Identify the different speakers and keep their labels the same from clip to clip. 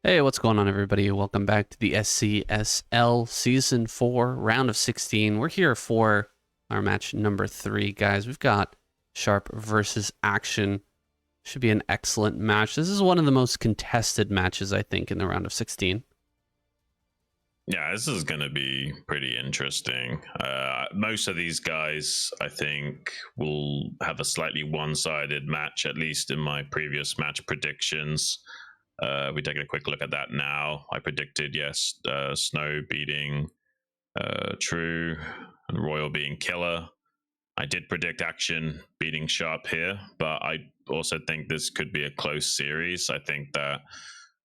Speaker 1: Hey, what's going on, everybody? Welcome back to the SCSL Season 4, Round of 16. We're here for our match number 3, guys. We've got Sharp versus Action. Should be an excellent match. This is one of the most contested matches, I think, in the Round of 16.
Speaker 2: Yeah, this is going to be pretty interesting. Most of these guys, I think, will have a slightly one-sided match, at least in my previous match predictions. We're taking a quick look at that now. I predicted, yes, Snow beating True and Royal being Killer. I did predict Action beating Sharp here, but I also think this could be a close series. I think that,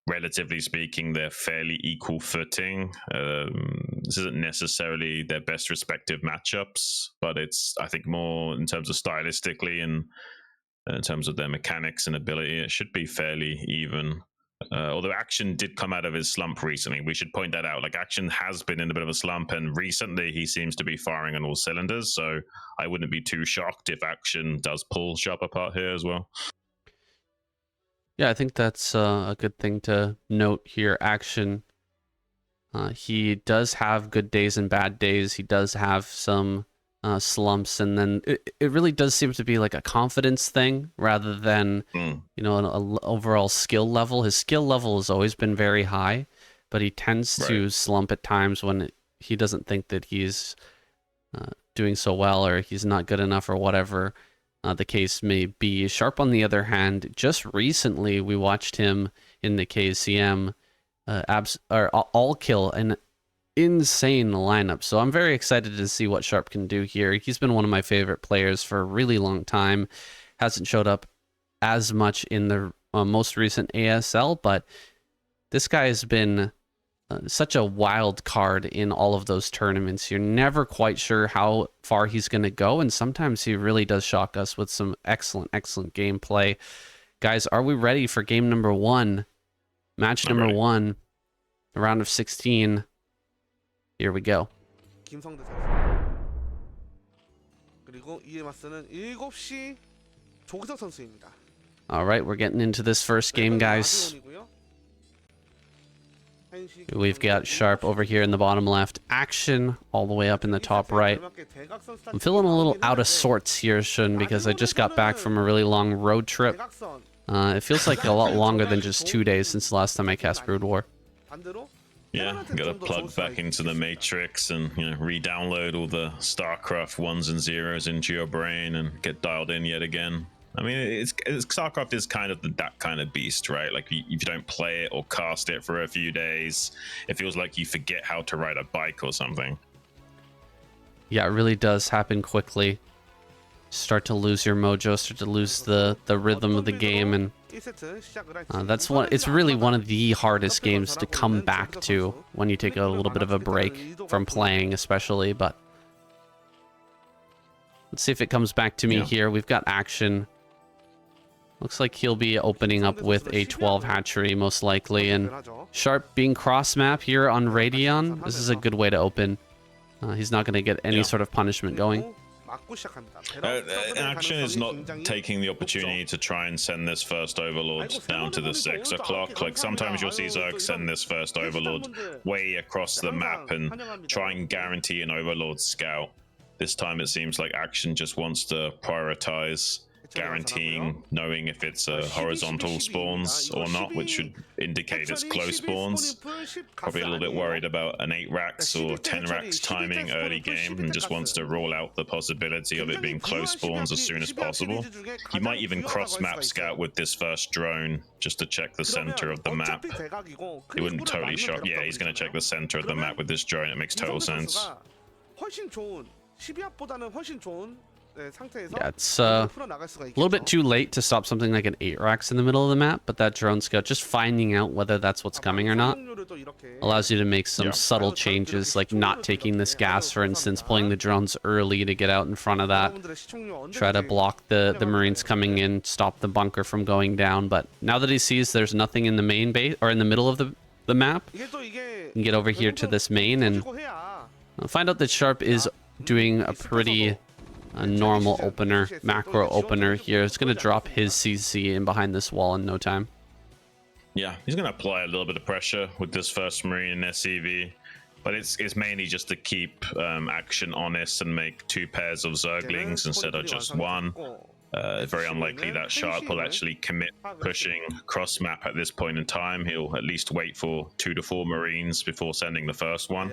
Speaker 2: relatively speaking, they're fairly equal footing. This isn't necessarily their best respective matchups, but it's, I think, more in terms of stylistically and in terms of their mechanics and ability, it should be fairly even. Although Action did come out of his slump recently, we should point that out. Like, Action has been in a bit of a slump, and recently he seems to be firing on all cylinders. So I wouldn't be too shocked if Action does pull Sharp apart here as well.
Speaker 1: Yeah, I think that's a good thing to note here. Action, he does have good days and bad days. He does have some slumps, and then it really does seem to be like a confidence thing rather than you know, an overall skill level. His skill level has always been very high, but he tends to slump at times when he doesn't think that he's doing so well, or he's not good enough, or whatever the case may be. Sharp, on the other hand, just recently we watched him in the KCM all kill an insane lineup, so I'm very excited to see what Sharp can do here. He's been one of my favorite players for a really long time. Hasn't showed up as much in the most recent ASL, but this guy has been such a wild card in all of those tournaments. You're never quite sure how far he's going to go, and sometimes he really does shock us with some excellent gameplay. Guys, are we ready for game number 1? Match number 1, the round of 16. Here we go. All right, we're getting into this first game, guys. We've got Sharp over here in the bottom left, Action all the way up in the top right. I'm feeling a little out of sorts here, Xun, because I just got back from a really long road trip. It feels like a lot longer than just 2 days since the last time I cast Brood War.
Speaker 2: Yeah, gotta plug back into the Matrix and, you know, re-download all the StarCraft 1s and 0s into your brain and get dialed in yet again. I mean, StarCraft is kind of that kind of beast, right? Like, if you don't play it or cast it for a few days, it feels like you forget how to ride a bike or something.
Speaker 1: Yeah, it really does happen quickly. Start to lose your mojo, start to lose the rhythm of the game, and it's really one of the hardest games to come back to when you take a little bit of a break from playing, especially. But let's see if it comes back to me here. We've got Action. Looks like he'll be opening up with a 12 hatchery, most likely, and Sharp being cross map here on Radion. This is a good way to open. He's not going to get any sort of punishment going.
Speaker 2: Action is not taking the opportunity to try and send this first Overlord down to the 6 o'clock. Like, sometimes you'll see Zerg send this first Overlord way across the map and try and guarantee an Overlord scout. This time it seems like Action just wants to prioritize guaranteeing knowing if it's horizontal spawns or not, which should indicate it's close spawns. Probably a little bit worried about an 8 racks or 10 racks timing early game, and just wants to rule out the possibility of it being close spawns as soon as possible. He might even cross map scout with this first drone just to check the center of the map. It wouldn't totally shock. Yeah, he's going to check the center of the map with this drone. It makes total sense.
Speaker 1: Yeah, it's a little bit too late to stop something like an 8 racks in the middle of the map, but that drone scout, just finding out whether that's what's coming or not, allows you to make some subtle changes, like not taking this gas, for instance, pulling the drones early to get out in front of that, try to block the Marines coming in, stop the bunker from going down. But now that he sees there's nothing in the main base, or in the middle of the map, you can get over here to this main and find out that Sharp is doing a pretty normal opener, macro opener here. It's going to drop his CC in behind this wall in no time.
Speaker 2: Yeah, he's going to apply a little bit of pressure with this first Marine in SCV, but it's mainly just to keep Action honest and make 2 pairs of Zerglings instead of just 1. Very unlikely that Sharp will actually commit pushing cross map at this point in time. He'll at least wait for 2 to 4 Marines before sending the first one.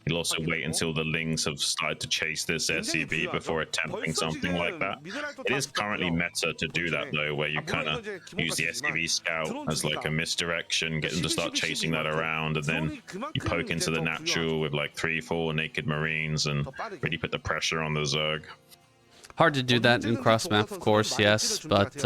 Speaker 2: He'll also wait until the Lings have started to chase this SCV before attempting something like that. It is currently meta to do that though, where you kind of use the SCV scout as like a misdirection, get them to start chasing that around, and then you poke into the natural with like 3-4 naked Marines and really put the pressure on the Zerg.
Speaker 1: Hard to do that in cross map, of course, yes, but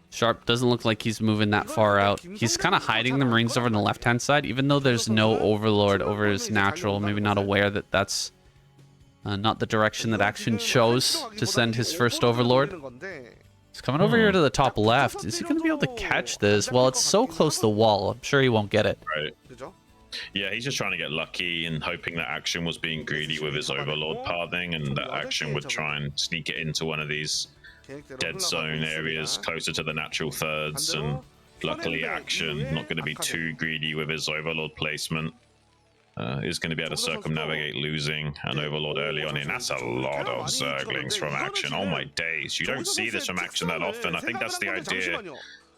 Speaker 1: Sharp doesn't look like he's moving that far out. He's kind of hiding the Marines over on the left-hand side, even though there's no Overlord over his natural. Maybe not aware that that's not the direction that Action chose to send his first Overlord. He's coming over here to the top left. Is he going to be able to catch this? Well, it's so close to the wall. I'm sure he won't get it.
Speaker 2: Right. Yeah, he's just trying to get lucky and hoping that Action was being greedy with his Overlord pathing, and that Action would try and sneak it into one of these dead zone areas closer to the natural thirds. And luckily Action, not going to be too greedy with his Overlord placement, is going to be able to circumnavigate losing an Overlord early on in. That's a lot of Zerglings from Action. Oh my days, you don't see this from Action that often. I think that's the idea.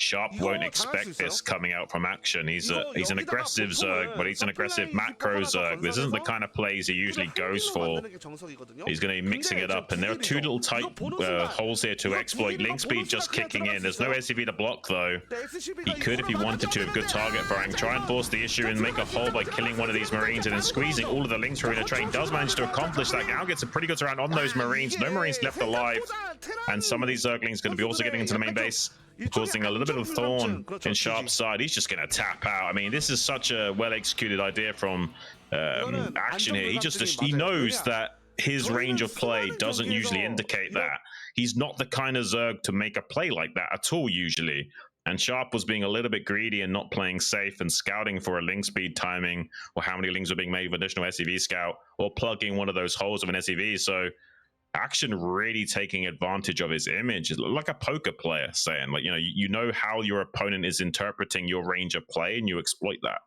Speaker 2: Sharp won't expect this coming out from Action. He's an aggressive Zerg, but he's an aggressive macro Zerg. This isn't the kind of plays he usually goes for. He's going to be mixing it up, and there are 2 little tight holes here to exploit. Link speed just kicking in. There's no SCV to block though. He could, if he wanted to, have good target firing, try and force the issue and make a hole by killing one of these Marines and then squeezing all of the Links through in a train. Does manage to accomplish that. Now gets a pretty good round on those Marines. No Marines left alive, and some of these Zerglings going to be also getting into the main base, causing a little bit of thorn in Sharp's side. He's just going to tap out. I mean, this is such a well-executed idea from Action here. He knows that his range of play doesn't usually indicate that. He's not the kind of Zerg to make a play like that at all usually. And Sharp was being a little bit greedy and not playing safe and scouting for a link speed timing, or how many links were being made with additional SCV scout, or plugging one of those holes of an SCV. So Action really taking advantage of his image, like a poker player saying, like, you know how your opponent is interpreting your range of play and you exploit that.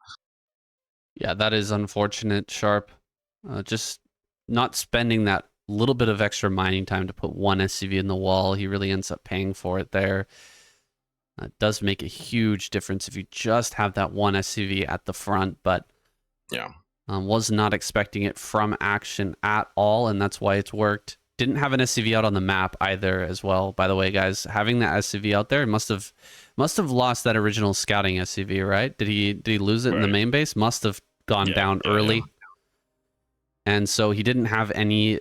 Speaker 1: Yeah, that is unfortunate. Sharp just not spending that little bit of extra mining time to put 1 SCV in the wall. He really ends up paying for it there. It does make a huge difference if you just have that 1 SCV at the front, but
Speaker 2: yeah,
Speaker 1: was not expecting it from Action at all, and that's why it's worked. Didn't have an SCV out on the map either as well, by the way, guys. Having that SCV out there must have lost that original scouting SCV, right? Did he lose it in the main base? Must have gone down early. Yeah. And so he didn't have any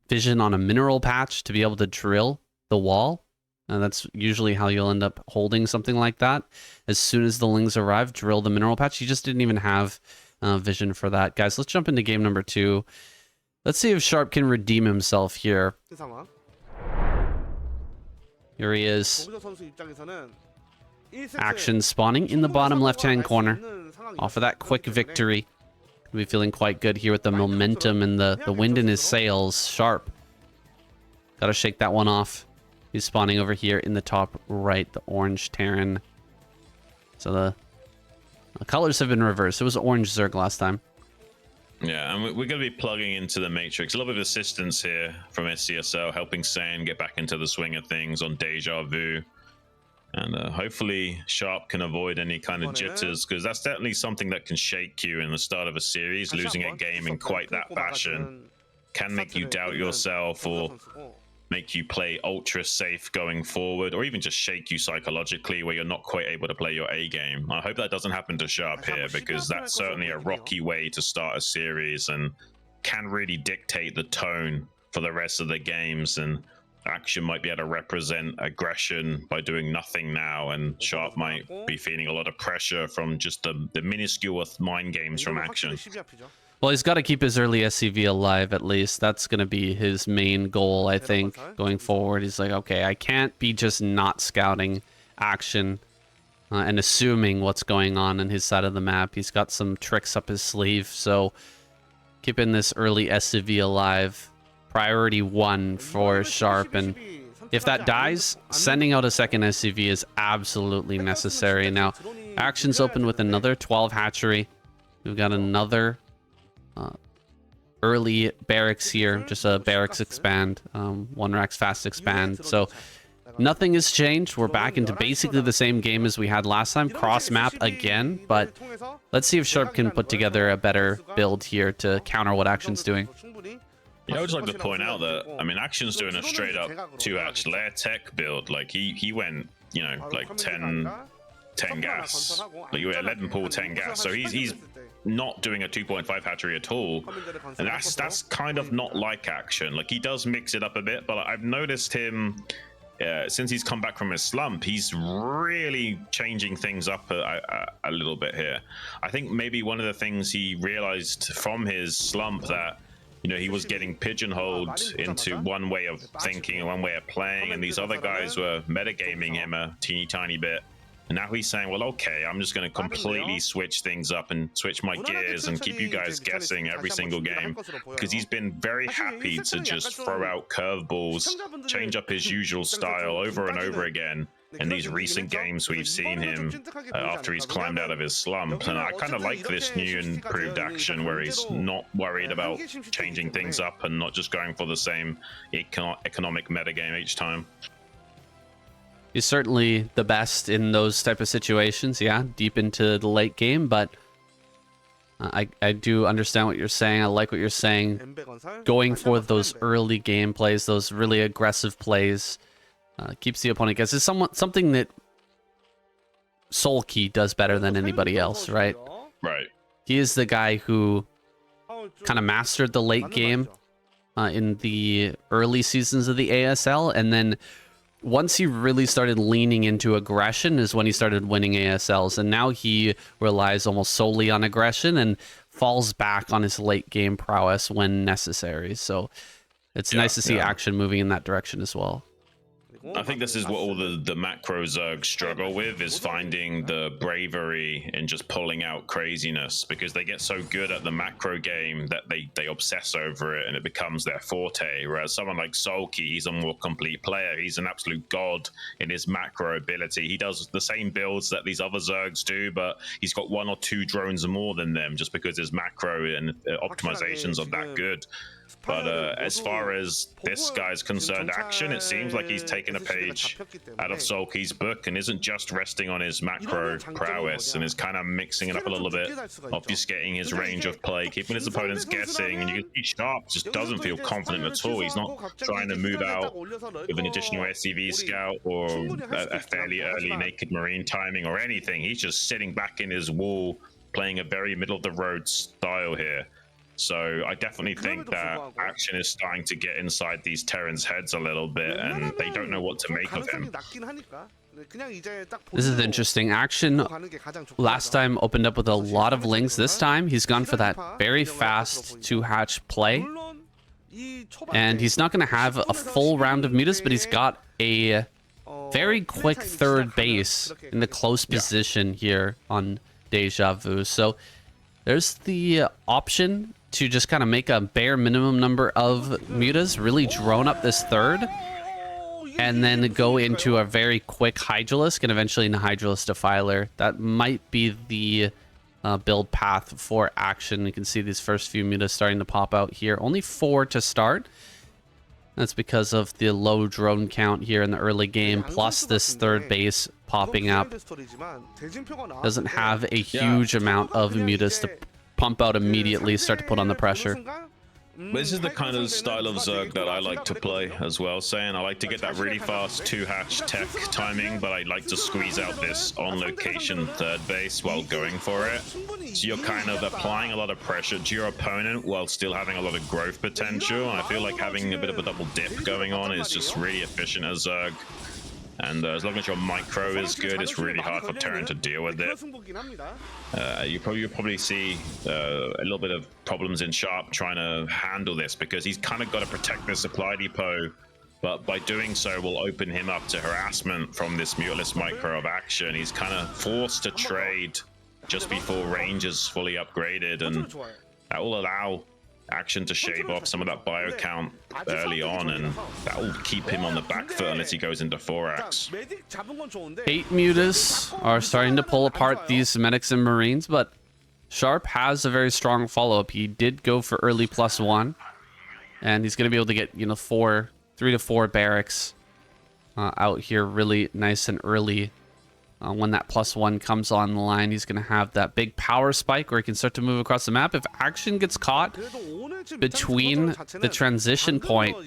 Speaker 1: vision on a mineral patch to be able to drill the wall. That's usually how you'll end up holding something like that. As soon as the Lings arrive, drill the mineral patch. He just didn't even have vision for that. Guys, let's jump into game number 2. Let's see if Sharp can redeem himself here. Here he is. Action spawning in the bottom left-hand corner. Off of that quick victory. We'll be feeling quite good here with the momentum and the wind in his sails. Sharp. Gotta shake that one off. He's spawning over here in the top right, the orange Terran. So the colors have been reversed. It was orange Zerg last time.
Speaker 2: Yeah, and we're going to be plugging into the Matrix. A little bit of assistance here from SCSL, helping Saiyan get back into the swing of things on Deja Vu. And hopefully Sharp can avoid any kind of jitters, because that's definitely something that can shake you in the start of a series. Losing a game in quite that fashion can make you doubt yourself, or make you play ultra safe going forward, or even just shake you psychologically where you're not quite able to play your A game. I hope that doesn't happen to Sharp here, because that's certainly a rocky way to start a series and can really dictate the tone for the rest of the games. And Action might be able to represent aggression by doing nothing now, and Sharp might be feeling a lot of pressure from just the minuscule mind games from Action.
Speaker 1: Well, he's got to keep his early SCV alive, at least. That's going to be his main goal, I think, going forward. He's like, okay, I can't be just not scouting Action and assuming what's going on his side of the map. He's got some tricks up his sleeve, so keeping this early SCV alive, priority 1 for Sharp. And If that dies, sending out a second SCV is absolutely necessary. Now, Action's open with another 12 hatchery. We've got another early barracks here, just a barracks expand, one racks fast expand. So nothing has changed. We're back into basically the same game as we had last time, cross map again, but let's see if Sharp can put together a better build here to counter what Action's doing.
Speaker 2: Yeah, I would just like to point out that, I mean, Action's doing a straight up 2-hatch layer tech build. Like, he went, you know, like 10 gas. Like, you were 11 pull, 10 gas. So he's not doing a 2.5 hatchery at all. And that's kind of not like Action. Like, he does mix it up a bit, but I've noticed him, since he's come back from his slump, he's really changing things up a little bit here. I think maybe one of the things he realized from his slump that, you know, he was getting pigeonholed into one way of thinking, one way of playing, and these other guys were metagaming him a teeny tiny bit. And now he's saying, well, okay, I'm just going to completely switch things up and switch my gears and keep you guys guessing every single game, because he's been very happy to just throw out curveballs, change up his usual style over and over again. In these recent games, we've seen him after he's climbed out of his slump, and I kind of like this new and improved Action where he's not worried about changing things up and not just going for the same economic metagame each time.
Speaker 1: He's certainly the best in those type of situations, yeah, deep into the late game, but I do understand what you're saying. I like what you're saying. Going for those early game plays, those really aggressive plays, keeps the opponent guessing. It's something that Soulkey does better than anybody else, right?
Speaker 2: Right.
Speaker 1: He is the guy who kind of mastered the late game in the early seasons of the ASL, and then once he really started leaning into aggression is when he started winning ASLs, and now he relies almost solely on aggression and falls back on his late game prowess when necessary. So it's nice to see Action moving in that direction as well.
Speaker 2: I think this is what all the macro Zergs struggle with, is finding the bravery in just pulling out craziness, because they get so good at the macro game that they obsess over it and it becomes their forte. Whereas someone like Soulkey, he's a more complete player. He's an absolute god in his macro ability. He does the same builds that these other Zergs do, but he's got 1 or 2 drones more than them just because his macro and optimizations are that good. But as far as this guy's concerned, Action, it seems like he's taken a page out of Soulkey's book and isn't just resting on his macro prowess and is kind of mixing it up a little bit, obfuscating his range of play, keeping his opponents guessing. And you can see Sharp just doesn't feel confident at all. He's not trying to move out with an additional SCV scout or a fairly early Naked Marine timing or anything. He's just sitting back in his wall, playing a very middle-of-the-road style here. So I definitely think that Action is starting to get inside these Terrans' heads a little bit, and they don't know what to make of him.
Speaker 1: This is interesting. Action last time opened up with a lot of links. This time he's gone for that very fast 2-hatch play, and he's not going to have a full round of mutas, but he's got a very quick third base in the close position here on Deja Vu. So there's the option to just kind of make a bare minimum number of mutas, really drone up this third, and then go into a very quick Hydralisk and eventually in a Hydralisk Defiler. That might be the build path for Action. You can see these first few mutas starting to pop out here. Only 4 to start. That's because of the low drone count here in the early game, plus this third base popping up. Doesn't have a huge amount of mutas to pump out immediately, start to put on the pressure.
Speaker 2: This is the kind of style of Zerg that I like to play as well, saying I like to get that really fast 2-hatch tech timing, but I like to squeeze out this on-location third base while going for it. So you're kind of applying a lot of pressure to your opponent while still having a lot of growth potential. I feel like having a bit of a double dip going on is just really efficient as Zerg. And as long as your micro is good, it's really hard for Terran to deal with it. You'll probably see a little bit of problems in Sharp trying to handle this, because he's kind of got to protect the supply depot, but by doing so will open him up to harassment from this muteless micro of Action. He's kind of forced to trade just before range is fully upgraded, and that will allow Action to shave off some of that bio count early on, and that will keep him on the back foot unless he goes into 4-ax.
Speaker 1: 8 mutas are starting to pull apart these medics and marines, but Sharp has a very strong follow-up. He did go for early +1, and he's going to be able to get, you know, 3 to 4 barracks out here really nice and early. When that +1 comes on the line, he's going to have that big power spike where he can start to move across the map. If Action gets caught between the transition point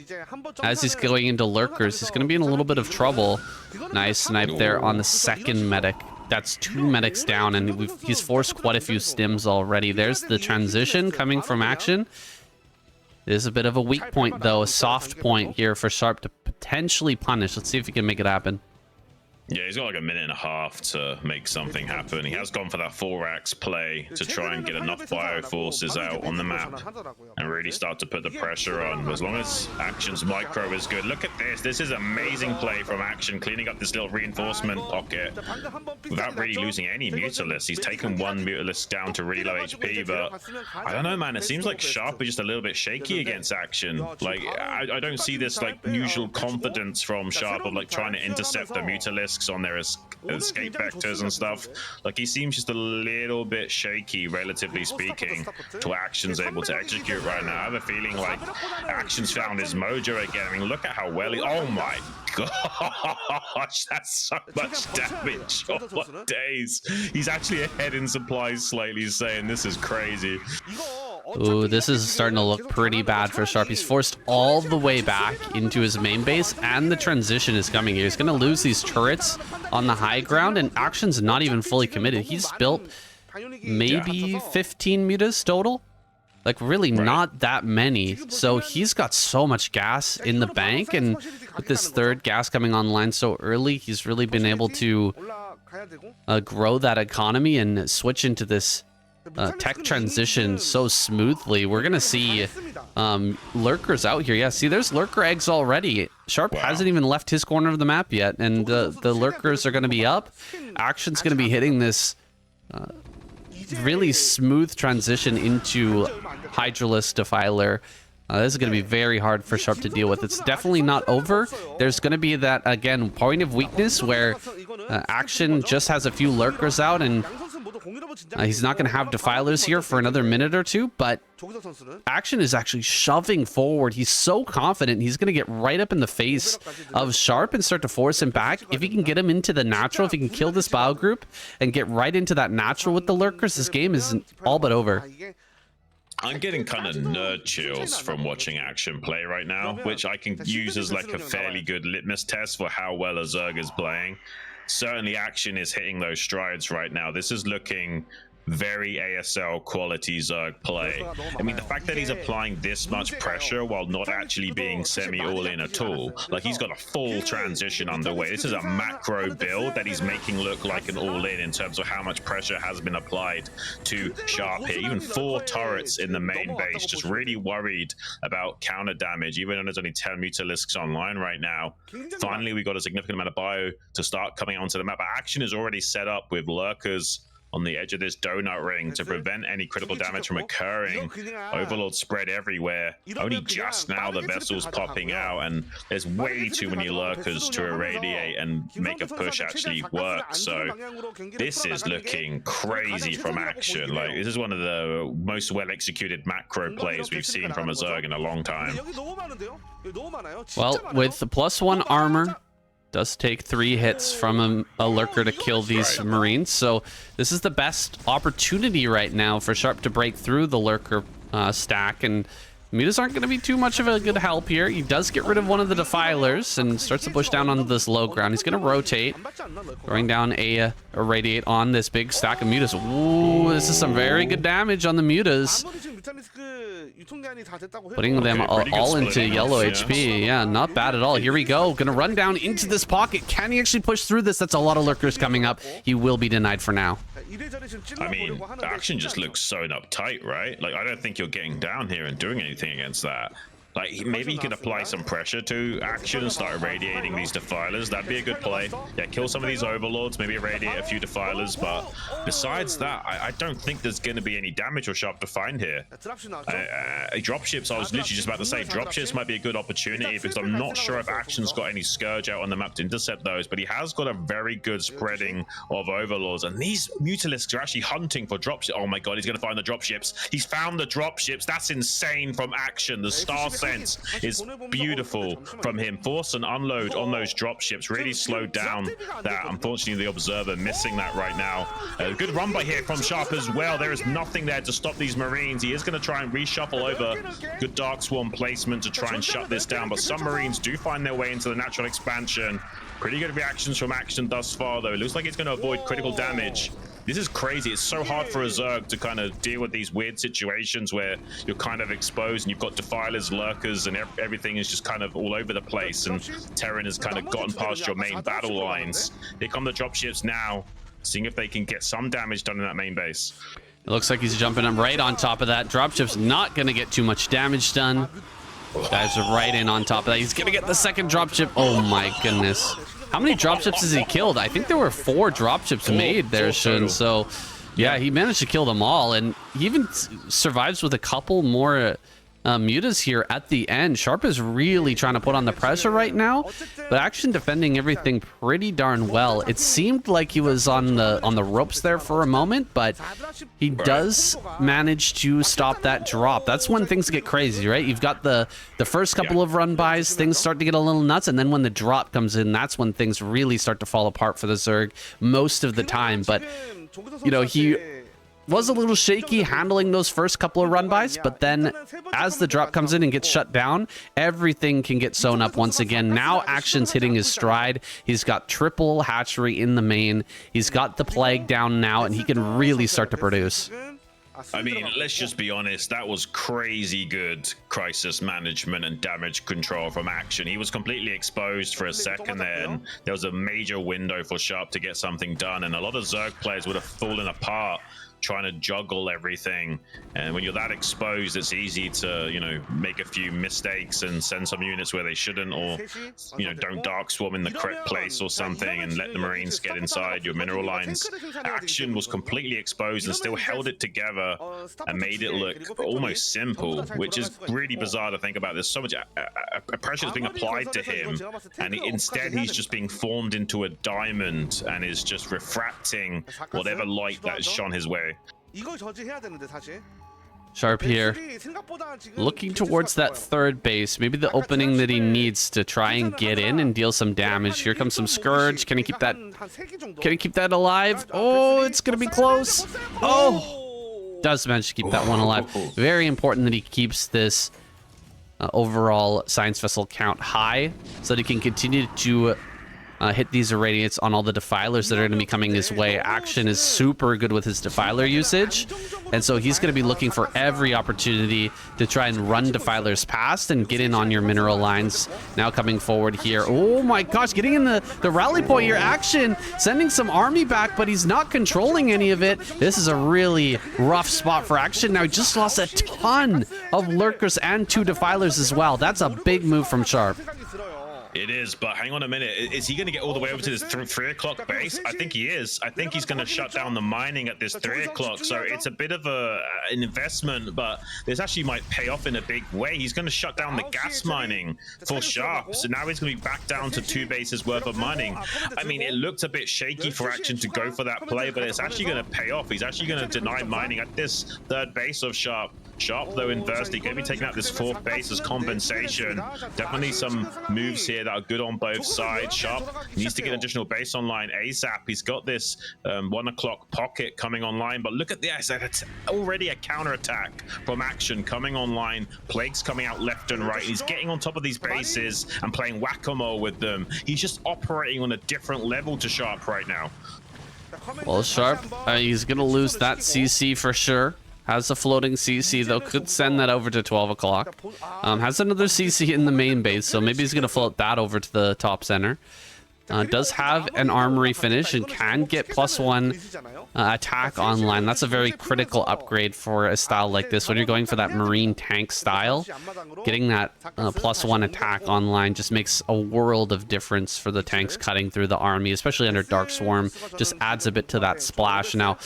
Speaker 1: as he's going into lurkers, he's going to be in a little bit of trouble. Nice snipe there on the second medic. That's 2 medics down, and he's forced quite a few stims already. There's the transition coming from Action. It is a bit of a weak point, though, a soft point here for Sharp to potentially punish. Let's see if he can make it happen.
Speaker 2: Yeah, he's got like a minute and a half to make something happen. He has gone for that 4-ax play to try and get enough bio forces out on the map and really start to put the pressure on. As long as Action's micro is good. Look at this. This is amazing play from Action, cleaning up this little reinforcement pocket without really losing any Mutalisk. He's taken 1 Mutalisk down to really low HP, but I don't know, man. It seems like Sharp is just a little bit shaky against Action. Like, I don't see this like usual confidence from Sharp of like trying to intercept the Mutalisks on their escape vectors and stuff. Like, he seems just a little bit shaky, relatively speaking, to what Action's able to execute right now. I have a feeling like Action's found his mojo again. I mean, look at how well he... Oh my gosh, that's so much damage. Oh, what days. He's actually ahead in supplies slightly, saying this is crazy.
Speaker 1: Ooh, this is starting to look pretty bad for Sharp. He's forced all the way back into his main base, and the transition is coming here. He's going to lose these turrets on the high ground, and Action's not even fully committed. He's built maybe 15 mutas total. Like, really not that many. So he's got so much gas in the bank, and with this third gas coming online so early, he's really been able to grow that economy and switch into this tech transition so smoothly. We're gonna see lurkers out here. Yeah, see, there's lurker eggs already. Sharp hasn't even left his corner of the map yet, and the lurkers are gonna be up. Action's gonna be hitting this really smooth transition into Hydralisk Defiler. This is going to be very hard for Sharp to deal with. It's definitely not over. There's going to be that, again, point of weakness where Action just has a few lurkers out, and he's not going to have Defilers here for another minute or two, but Action is actually shoving forward. He's so confident he's going to get right up in the face of Sharp and start to force him back. If he can get him into the natural, if he can kill this bio group and get right into that natural with the lurkers, this game is all but over.
Speaker 2: I'm getting kind of nerd chills from watching Action play right now, which I can use as like a fairly good litmus test for how well a Zerg is playing. Certainly Action is hitting those strides right now. This is looking very ASL quality Zerg play. I mean, the fact that he's applying this much pressure while not actually being semi all-in at all, like he's got a full transition underway. This is a macro build that he's making look like an all-in in terms of how much pressure has been applied to Sharp here. Even 4 turrets in the main base, just really worried about counter damage, even though there's only 10 Mutalisks online right now. Finally, we got a significant amount of bio to start coming onto the map. But Action is already set up with lurkers on the edge of this donut ring to prevent any critical damage from occurring. Overlord spread everywhere. Only just now the vessel's popping out, and there's way too many lurkers to irradiate and make a push actually work. So this is looking crazy from Action. Like, this is one of the most well-executed macro plays we've seen from a Zerg in a long time.
Speaker 1: Well, with the +1 armor, does take 3 hits from a lurker to kill these Marines. So this is the best opportunity right now for Sharp to break through the lurker stack. And mutas aren't going to be too much of a good help here. He does get rid of one of the Defilers and starts to push down on this low ground. He's going to rotate, throwing down a irradiate on this big stack of mutas. Ooh, this is some very good damage on the mutas. Putting them all into yellow HP. Yeah, not bad at all. Here we go. Gonna run down into this pocket. Can he actually push through this? That's a lot of lurkers coming up. He will be denied for now.
Speaker 2: I mean, Action just looks sewn up tight, right? Like, I don't think you're getting down here and doing anything against that. Like, maybe he could apply some pressure to Action and start irradiating these defilers. That'd be a good play. Yeah, kill some of these overlords, maybe irradiate a few defilers. But besides that, I don't think there's going to be any damage or sharp to find here. Dropships, I was literally just about to say, dropships might be a good opportunity because I'm not sure if Action's got any Scourge out on the map to intercept those, but he has got a very good spreading of overlords. And these Mutalisks are actually hunting for dropships. Oh my god, he's going to find the dropships. He's found the dropships. That's insane from Action. The Star Sense is beautiful from him. Force and unload on those dropships really slowed down that. Unfortunately, the Observer missing that right now. A good run by here from Sharp as well. There is nothing there to stop these Marines. He is going to try and reshuffle over. Good Dark Swarm placement to try and shut this down, but some Marines do find their way into the natural expansion. Pretty good reactions from Action thus far, though. It looks like it's going to avoid critical damage. This is crazy. It's so hard for a Zerg to kind of deal with these weird situations where you're kind of exposed and you've got defilers, lurkers, and everything is just kind of all over the place. And Terran has kind of gotten past your main battle lines. Here come the dropships now, seeing if they can get some damage done in that main base.
Speaker 1: It looks like he's jumping up right on top of that. Dropship's not going to get too much damage done. Guys are right in on top of that. He's going to get the second dropship. Oh my goodness. How many dropships has he killed? I think there were 4 dropships made there, Xun. So, yeah, he managed to kill them all. And he even survives with a couple more mutas here at the end. Sharp is really trying to put on the pressure right now, but Action defending everything pretty darn well. It seemed like he was on the ropes there for a moment, but he does manage to stop that drop. That's when things get crazy, right? You've got the first couple of run bys, things start to get a little nuts, and then when the drop comes in, that's when things really start to fall apart for the Zerg most of the time. But you know, he was a little shaky handling those first couple of run bys, but then as the drop comes in and gets shut down, everything can get sewn up once again. Now Action's hitting his stride. He's got triple hatchery in the main. He's got the plague down now, and he can really start to produce.
Speaker 2: I mean, let's just be honest, that was crazy good crisis management and damage control from Action. He was completely exposed for a second there, and there was a major window for Sharp to get something done, and a lot of Zerg players would have fallen apart trying to juggle everything. And when you're that exposed, it's easy to, you know, make a few mistakes and send some units where they shouldn't, or, you know, don't dark swarm in the correct place or something and let the Marines get inside your mineral lines. Action was completely exposed and still held it together and made it look almost simple, which is really bizarre to think about. There's so much pressure that's being applied to him, and instead he's just being formed into a diamond and is just refracting whatever light that is shone his way.
Speaker 1: Sharp here, looking towards that third base, maybe the opening that he needs to try and get in and deal some damage. Here comes some Scourge. Can he keep that? Can he keep that alive? Oh, it's gonna be close. Oh, does manage to keep that one alive. Very important that he keeps this overall science vessel count high so that he can continue to hit these irradiates on all the defilers that are going to be coming his way. Action is super good with his defiler usage, and so he's going to be looking for every opportunity to try and run defilers past and get in on your mineral lines. Now coming forward here. Oh my gosh, getting in the rally point here. Action sending some army back, but he's not controlling any of it. This is a really rough spot for Action. Now he just lost a ton of lurkers and 2 defilers as well. That's a big move from Sharp.
Speaker 2: It is, but hang on a minute. Is he going to get all the way over to this 3 o'clock base? I think he is. I think he's going to shut down the mining at this 3 o'clock. So it's a bit of an investment, but this actually might pay off in a big way. He's going to shut down the gas mining for Sharp. So now he's going to be back down to 2 bases worth of mining. I mean, it looked a bit shaky for Action to go for that play, but it's actually going to pay off. He's actually going to deny mining at this 3rd base of Sharp. Sharp, though, inversely, going to be taking out this 4th base as compensation. Definitely some moves here that are good on both sides. Sharp needs to get additional base online ASAP. He's got this 1 o'clock pocket coming online, but look at this. It's already a counterattack from Action coming online. Plague's coming out left and right. He's getting on top of these bases and playing whack-a-mole with them. He's just operating on a different level to Sharp right now.
Speaker 1: Well, Sharp, he's going to lose that CC for sure. Has a floating CC, though, could send that over to 12 o'clock. Has another CC in the main base, so maybe he's going to float that over to the top center. Does have an armory finish and can get +1 attack online. That's a very critical upgrade for a style like this. When you're going for that marine tank style, getting that +1 attack online just makes a world of difference for the tanks cutting through the army, especially under Dark Swarm. Just adds a bit to that splash. Now,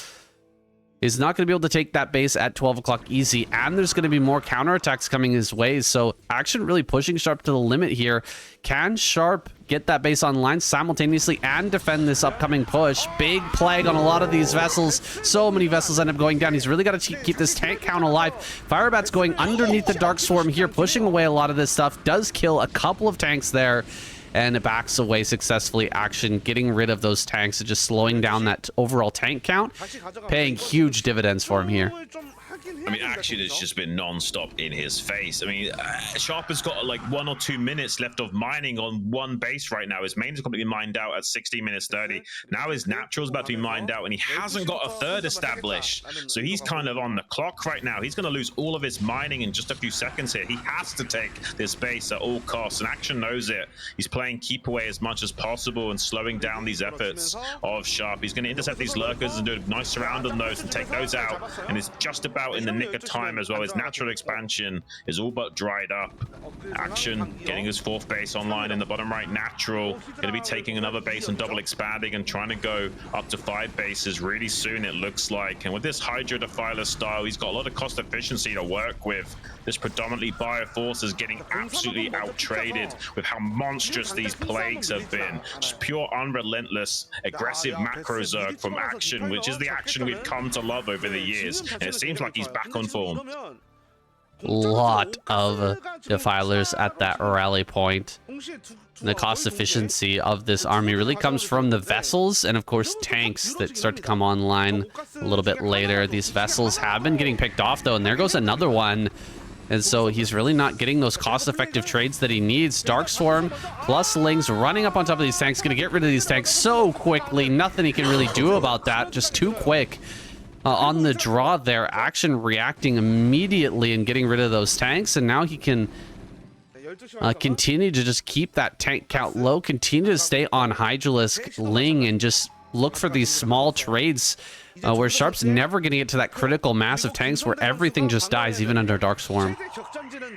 Speaker 1: he's not going to be able to take that base at 12 o'clock easy, and there's going to be more counterattacks coming his way, so Action really pushing Sharp to the limit here. Can Sharp get that base online simultaneously and defend this upcoming push? Big plague on a lot of these vessels. So many vessels end up going down. He's really got to keep this tank count alive. Firebat's going underneath the Dark Swarm here, pushing away a lot of this stuff. Does kill a couple of tanks there, and it backs away successfully. Action getting rid of those tanks and just slowing down that overall tank count, paying huge dividends for him here.
Speaker 2: I mean, Action has just been non-stop in his face. I mean, Sharp has got like 1 or 2 minutes left of mining on one base right now. His main is completely mined out at 16 minutes 30. Now his natural's about to be mined out, and he hasn't got a third established. So he's kind of on the clock right now. He's going to lose all of his mining in just a few seconds here. He has to take this base at all costs, and Action knows it. He's playing keep away as much as possible and slowing down these efforts of Sharp. He's going to intercept these lurkers and do a nice surround on those and take those out, and it's just about in the nick of time as well. His natural expansion is all but dried up. Action getting his 4th base online in the bottom right. Natural going to be taking another base and double expanding and trying to go up to 5 bases really soon, it looks like. And with this Hydra Defiler style, he's got a lot of cost efficiency to work with. This predominantly Bioforce is getting absolutely out-traded with how monstrous these plagues have been. Just pure unrelentless, aggressive macro Zerg from Action, which is the Action we've come to love over the years. And it seems like he's back on form.
Speaker 1: Lot of Defilers at that rally point. The cost efficiency of this army really comes from the vessels and, of course, tanks that start to come online a little bit later. These vessels have been getting picked off, though, and there goes another one. And so he's really not getting those cost-effective trades that he needs. Dark Swarm plus Lings running up on top of these tanks. Going to get rid of these tanks so quickly. Nothing he can really do about that. Just too quick. On the draw there, Action reacting immediately and getting rid of those tanks. And now he can continue to just keep that tank count low. Continue to stay on Hydralisk, Ling, and just look for these small trades where Sharp's never going to get to that critical mass of tanks where everything just dies, even under Dark Swarm.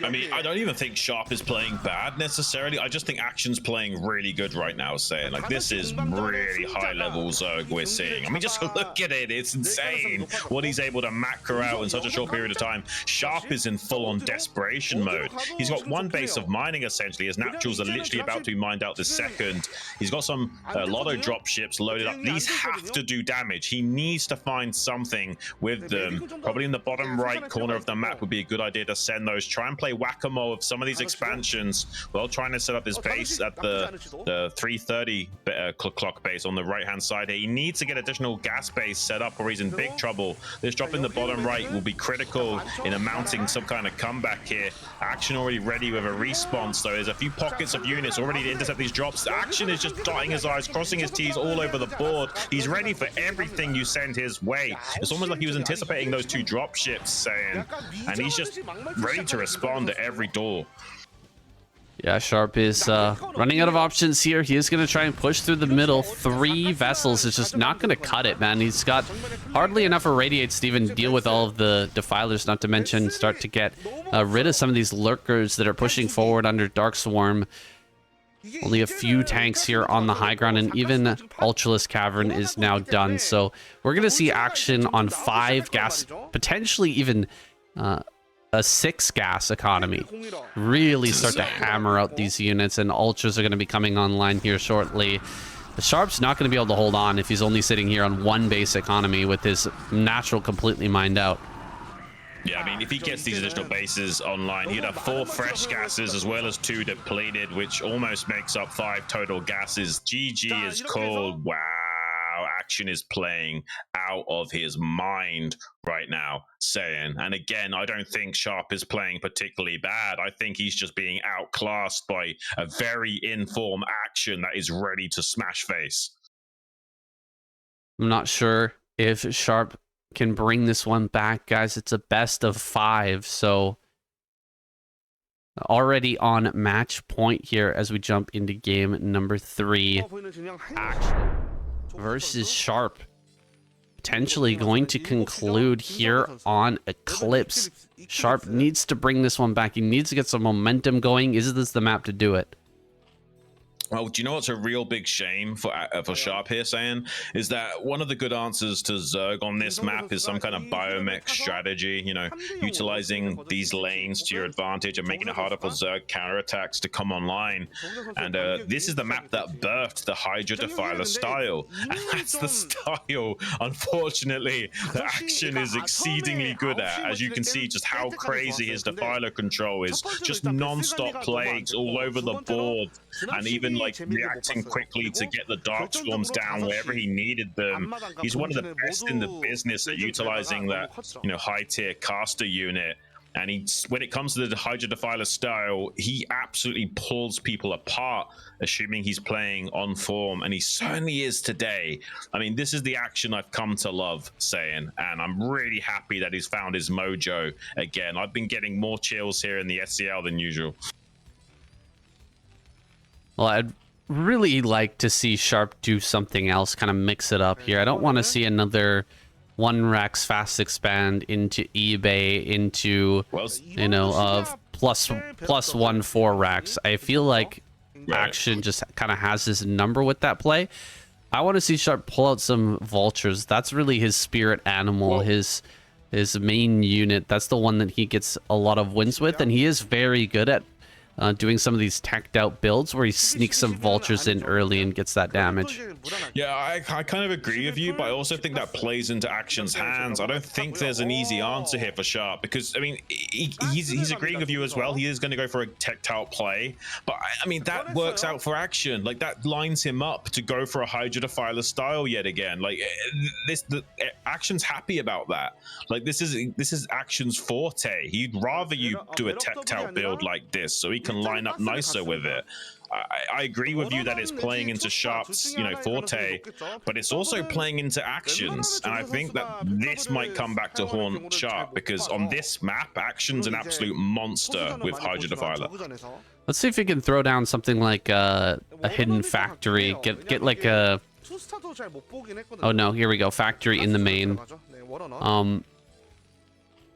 Speaker 2: I mean, I don't even think Sharp is playing bad necessarily. I just think Action's playing really good right now, saying like this is really high level Zerg we're seeing. I mean, just look at it. It's insane what he's able to macro out in such a short period of time. Sharp is in full-on desperation mode. He's got 1 base of mining, essentially. His naturals are literally about to be mined out this second. He's got some lotto drop ships loaded up. These have to do damage. He needs to find something with them. Probably in the bottom right corner of the map would be a good idea to send those. Try and play whack-a-mole of some of these expansions while trying to set up his base at the 330 clock base on the right-hand side here. He needs to get additional gas base set up or he's in big trouble. This drop in the bottom right will be critical in mounting some kind of comeback here. Action already ready with a response, though. There's a few pockets of units already to intercept these drops. Action is just dotting his I's, crossing his T's all over the board. He's ready for everything you send his way. It's almost like he was anticipating those 2 drop ships, saying, and he's just ready to respond to every door.
Speaker 1: Yeah, Sharp is running out of options here. He is going to try and push through the middle. 3 vessels is just not going to cut it, man. He's got hardly enough irradiates to even deal with all of the defilers, not to mention start to get rid of some of these lurkers that are pushing forward under Dark Swarm. Only a few tanks here on the high ground, and even Ultralisk Cavern is now done. So we're going to see Action on 5 gas, potentially even a 6 gas economy. Really start to hammer out these units, and Ultras are going to be coming online here shortly. The Sharp's not going to be able to hold on if he's only sitting here on 1 base economy with his natural completely mined out.
Speaker 2: Yeah, I mean, if he gets these additional bases online, he'd have 4 fresh gases as well as 2 depleted, which almost makes up 5 total gases. GG is called. Wow, Action is playing out of his mind right now, saying. And again, I don't think Sharp is playing particularly bad. I think he's just being outclassed by a very in-form Action that is ready to smash face.
Speaker 1: I'm not sure if Sharp can bring this one back, guys. It's a best of 5, so Already on match point here as we jump into game number 3. Action versus Sharp. Potentially going to conclude here on Eclipse. Sharp needs to bring this one back. He needs to get some momentum going. Is this the map to do it?
Speaker 2: Well, do you know what's a real big shame for Sharp here, saying is that one of the good answers to Zerg on this map is some kind of biomech strategy, you know, utilizing these lanes to your advantage and making it harder for Zerg counterattacks to come online. And this is the map that birthed the Hydra Defiler style. And that's the style, unfortunately, that Action is exceedingly good at. As you can see, just how crazy his Defiler control is. Just non-stop plagues all over the board. And even like reacting quickly to get the dark storms down wherever he needed them. He's one of the best in the business at utilizing that, you know, high tier caster unit. And when it comes to the Hydra Defiler style, he absolutely pulls people apart, assuming he's playing on form, and he certainly is today. I mean, this is the Action I've come to love, saying, and I'm really happy that he's found his mojo again. I've been getting more chills here in the SCL than usual.
Speaker 1: Well, I'd really like to see Sharp do something else, kind of mix it up here. I don't want to see another 1 Rax fast expand into eBay, into, you know, plus 1 4 Rax. I feel like Action just kind of has his number with that play. I want to see Sharp pull out some vultures. That's really his spirit animal, his main unit. That's the one that he gets a lot of wins with, and he is very good at doing some of these teched out builds where he sneaks some vultures in early and gets that damage.
Speaker 2: Yeah, I kind of agree with you, but I also think that plays into Action's hands. I don't think there's an easy answer here for Sharp, because I mean, he's agreeing with you as well. He is going to go for a teched out play, but I mean, that works out for Action. Like, that lines him up to go for a Hydra Defiler style yet again. Like, Action's happy about that. Like, this is Action's forte. He'd rather you do a teched out build like this so he can line up nicer with it. I agree with you that it's playing into Sharp's, you know, forte, but it's also playing into Action's, and I think that this might come back to haunt Sharp, because on this map, Action's an absolute monster with Hydra Defiler.
Speaker 1: Let's see if he can throw down something like a hidden factory. Get like a... Oh no, here we go. Factory in the main.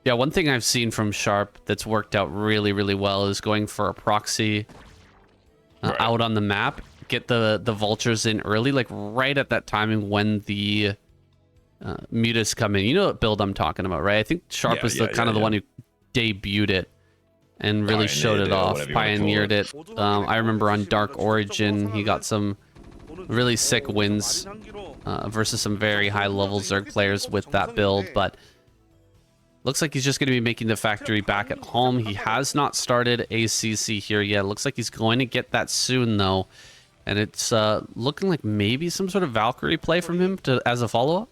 Speaker 1: Yeah, one thing I've seen from Sharp that's worked out really, really well is going for a proxy out on the map. Get the vultures in early, like right at that timing when the mutas come in. You know what build I'm talking about, right? I think Sharp was the kind of the one who debuted it and really showed it off, pioneered it. I remember on Dark Origin, he got some really sick wins versus some very high-level Zerg players with that build, but looks like he's just going to be making the factory back at home. He has not started ACC here yet. Looks like he's going to get that soon, though. And it's looking like maybe some sort of Valkyrie play from him as a follow-up.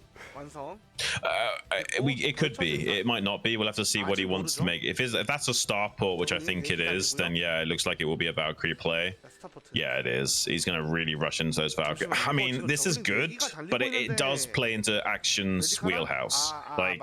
Speaker 2: It could be. It might not be. We'll have to see what he wants to make. If that's a starport, which I think it is, then yeah, it looks like it will be a Valkyrie play. Yeah, it is. He's going to really rush into those Valkyrie. I mean, this is good, but it does play into Action's wheelhouse. Like,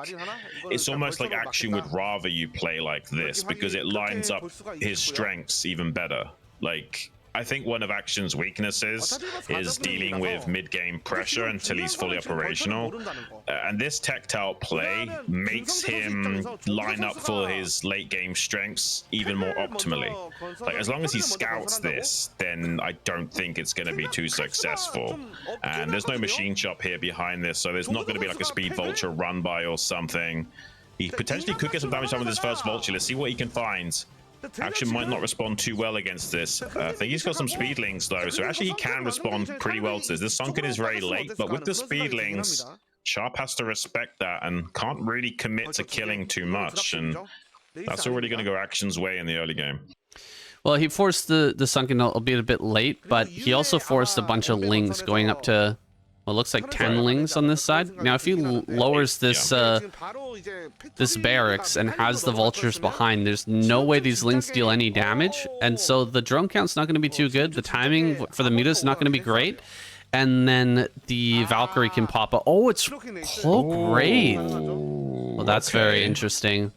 Speaker 2: it's almost like Action would rather you play like this because it lines up his strengths even better. Like, I think one of Action's weaknesses is dealing with mid-game pressure until he's fully operational. And this teched out play makes him line up for his late-game strengths even more optimally. Like, as long as he scouts this, then I don't think it's going to be too successful. And there's no machine shop here behind this, so there's not going to be like a speed vulture run by or something. He potentially could get some damage done with his first vulture. Let's see what he can find. Action might not respond too well against this. I think he's got some speedlings though, so actually he can respond pretty well to this. This Sunken is very late, but with the speedlings, Sharp has to respect that and can't really commit to killing too much, and that's already going to go Action's way in the early game.
Speaker 1: Well, he forced the Sunken, albeit a bit late, but he also forced a bunch of lings going up to, well, it looks like 10 lings on this side. Now, if he lowers this this barracks and has the vultures behind, there's no way these lings deal any damage, and so the drone count's not going to be too good. The timing for the mutas is not going to be great, and then the Valkyrie can pop up. Oh, it's Cloak Wraith. Well, that's very interesting.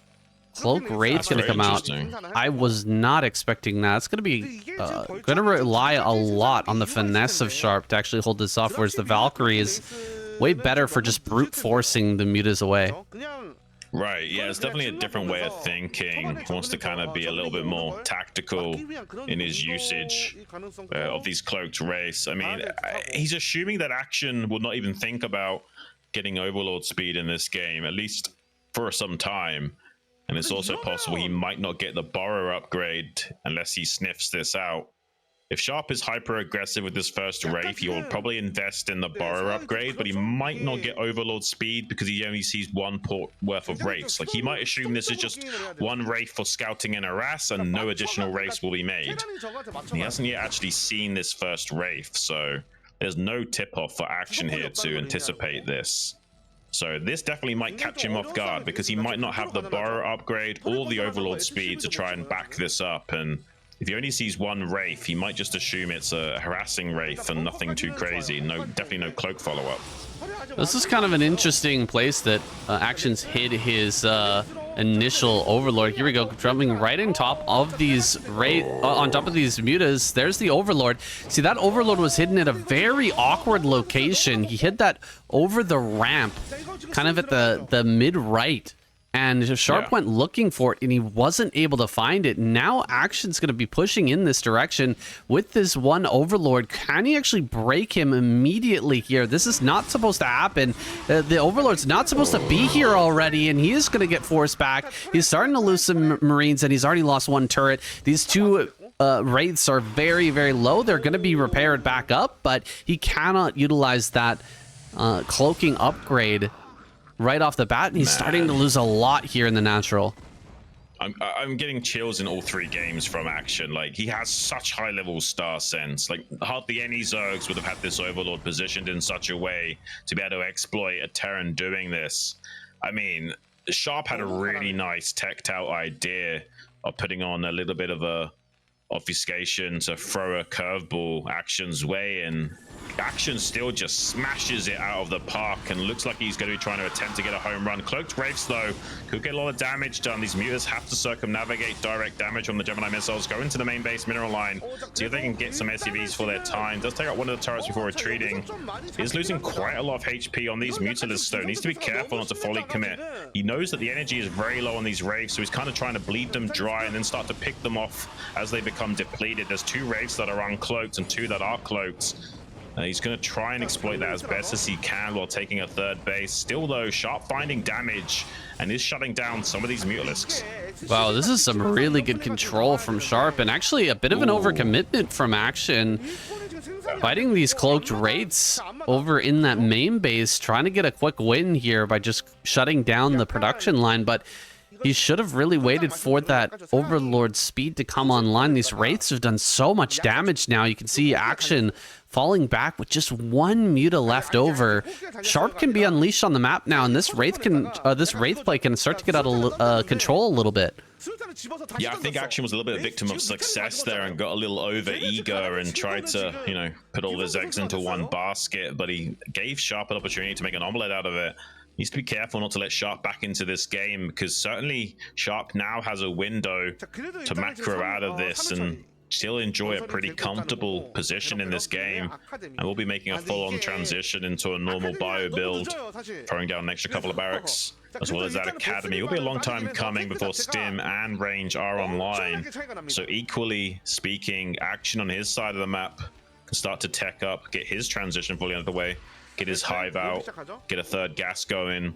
Speaker 1: Cloak Wraith's going to come out. I was not expecting that. It's going to be going to rely a lot on the finesse of Sharp to actually hold this off, whereas the Valkyrie is way better for just brute forcing the mutas away.
Speaker 2: Right, yeah, it's definitely a different way of thinking. He wants to kind of be a little bit more tactical in his usage of these cloaked wraiths. I mean, he's assuming that Action will not even think about getting Overlord speed in this game, at least for some time. And it's also possible he might not get the Borrow upgrade unless he sniffs this out. If Sharp is hyper aggressive with this first Wraith, he will probably invest in the Borrow upgrade, but he might not get Overlord speed because he only sees one port worth of Wraiths. Like, he might assume this is just one Wraith for scouting and harass and no additional Wraiths will be made. And he hasn't yet actually seen this first Wraith, so there's no tip-off for Action here to anticipate this. So this definitely might catch him off guard because he might not have the Borrow upgrade or the Overlord speed to try and back this up. And if he only sees one Wraith, he might just assume it's a harassing Wraith and nothing too crazy. Definitely no cloak follow-up.
Speaker 1: This is kind of an interesting place that Action's hid his initial Overlord. Here we go, jumping right on top of these on top of these mutas. There's the Overlord. See, that Overlord was hidden at a very awkward location. He hid that over the ramp, kind of at the mid-right. And Sharp went looking for it, and he wasn't able to find it. Now Action's going to be pushing in this direction with this one Overlord. Can he actually break him immediately here? This is not supposed to happen. The Overlord's not supposed to be here already, and he is going to get forced back. He's starting to lose some Marines, and he's already lost one turret. These two Wraiths are very, very low. They're going to be repaired back up, but he cannot utilize that cloaking upgrade right off the bat, and he's starting to lose a lot here in the natural.
Speaker 2: I'm getting chills in all three games from Action. Like, he has such high level star sense. Like, hardly any Zergs would have had this Overlord positioned in such a way to be able to exploit a Terran doing this. I mean, Sharp had a really nice teched out idea of putting on a little bit of a obfuscation to throw a curveball Action's way, and Action still just smashes it out of the park and looks like he's going to be trying to attempt to get a home run. Cloaked Wraiths, though, could get a lot of damage done. These mutas have to circumnavigate direct damage from the Gemini missiles, go into the main base mineral line, see if they can get some SCVs for their time. Does take out one of the turrets before retreating. He's losing quite a lot of HP on these mutalisks, though. Needs to be careful not to fully commit. He knows that the energy is very low on these Wraiths, so he's kind of trying to bleed them dry and then start to pick them off as they become depleted. There's two Wraiths that are uncloaked and two that are cloaked. He's going to try and exploit that as best as he can while taking a third base. Still, though, Sharp finding damage and is shutting down some of these Mutalisks.
Speaker 1: Wow, this is some really good control from Sharp, and actually a bit of an overcommitment from Action. Fighting these cloaked Wraiths over in that main base, trying to get a quick win here by just shutting down the production line, but he should have really waited for that Overlord speed to come online. These Wraiths have done so much damage now. You can see Action falling back with just one Muta left over. Sharp can be unleashed on the map now, and this Wraith play can start to get out of control a little bit.
Speaker 2: Yeah, I think Action was a little bit a victim of success there and got a little over eager and tried to, you know, put all his eggs into one basket, but he gave Sharp an opportunity to make an omelette out of it. Needs to be careful not to let Sharp back into this game, because certainly Sharp now has a window to macro out of this and still enjoy a pretty comfortable position in this game, and we'll be making a full-on transition into a normal bio build, throwing down an extra couple of barracks as well as that academy. It will be a long time coming before Stim and Range are online, so equally speaking, Action on his side of the map can start to tech up, get his transition fully out of the way, get his hive out, get a third gas going,